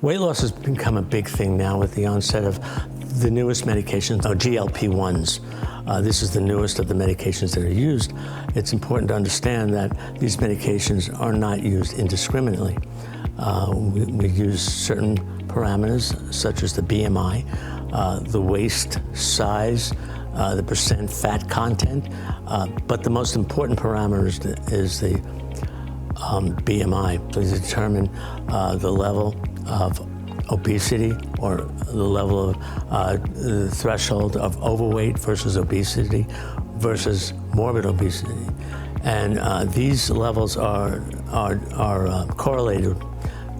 Weight loss has become a big thing now with the onset of the newest medications, GLP-1s. This is the newest of the medications that are used. It's important to understand that these medications are not used indiscriminately. We use certain parameters, such as the BMI, the waist size, the percent fat content, but the most important parameter is the BMI. To determine the level of obesity or the level of the threshold of overweight versus obesity versus morbid obesity. And these levels are correlated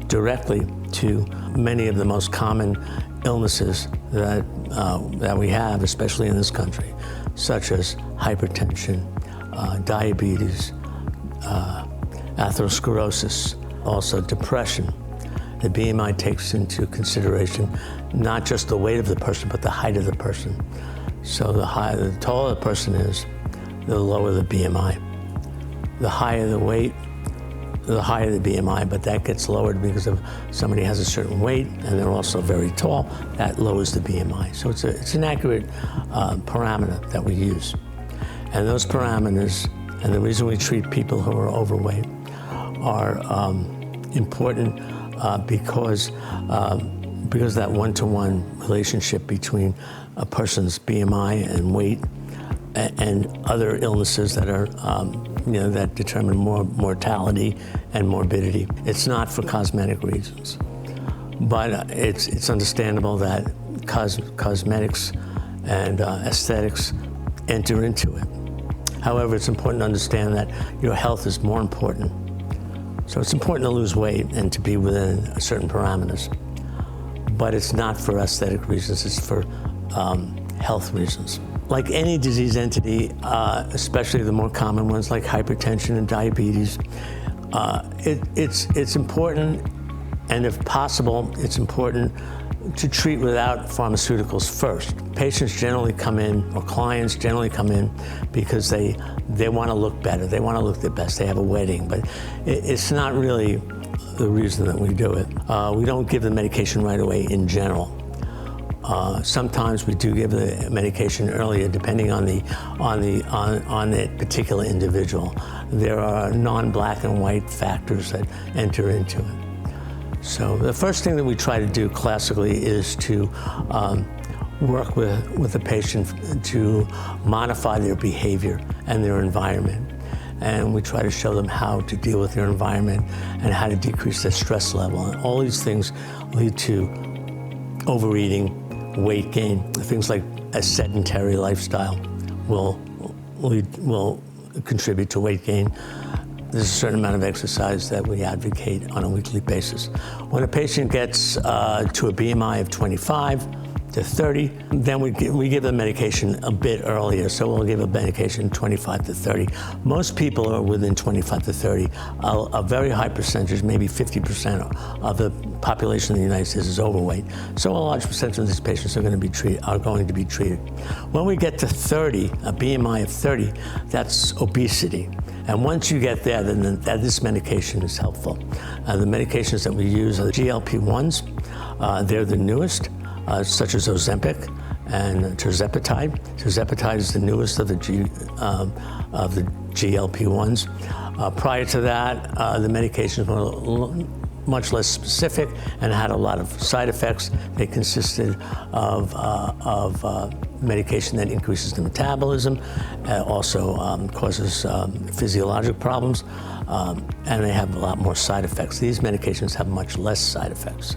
directly to many of the most common illnesses that we have, especially in this country, such as hypertension, diabetes, atherosclerosis, also depression. The BMI takes into consideration not just the weight of the person, but the height of the person. So the taller the person is, the lower the BMI. The higher the weight, the higher the BMI, but that gets lowered because if somebody has a certain weight and they're also very tall, that lowers the BMI. So it's an accurate parameter that we use. And those parameters, and the reason we treat people who are overweight, are important because that one-to-one relationship between a person's BMI and weight and other illnesses that are, that determine more mortality and morbidity. It's not for cosmetic reasons, but it's understandable that cosmetics and aesthetics enter into it. However, it's important to understand that your health is more important. So it's important to lose weight and to be within certain parameters, but it's not for aesthetic reasons, it's for health reasons. Like any disease entity, especially the more common ones like hypertension and diabetes, it's important, and if possible, it's important to treat without pharmaceuticals first. Patients generally come in, or clients generally come in, because they want to look better, they want to look their best, they have a wedding, but it's not really the reason that we do it. We don't give the medication right away in general. Sometimes we do give the medication earlier, depending on the particular individual. There are non-black and white factors that enter into it. So the first thing that we try to do classically is to work with the patient to modify their behavior and their environment. And we try to show them how to deal with their environment and how to decrease their stress level. And all these things lead to overeating, weight gain. Things like a sedentary lifestyle will contribute to weight gain. There's a certain amount of exercise that we advocate on a weekly basis. When a patient gets to a BMI of 25 to 30, then we give the medication a bit earlier. So we'll give a medication 25 to 30. Most people are within 25 to 30. A very high percentage, maybe 50% of the population in the United States is overweight. So a large percentage of these patients are going to be treated. When we get to 30, a BMI of 30, that's obesity. And once you get there, then this medication is helpful. The medications that we use are the GLP-1s. They're the newest, such as Ozempic and tirzepatide. Tirzepatide is the newest of the GLP-1s. Prior to that, the medications were much less specific and had a lot of side effects. They consisted of medication that increases the metabolism, also causes physiologic problems, and they have a lot more side effects. These medications have much less side effects.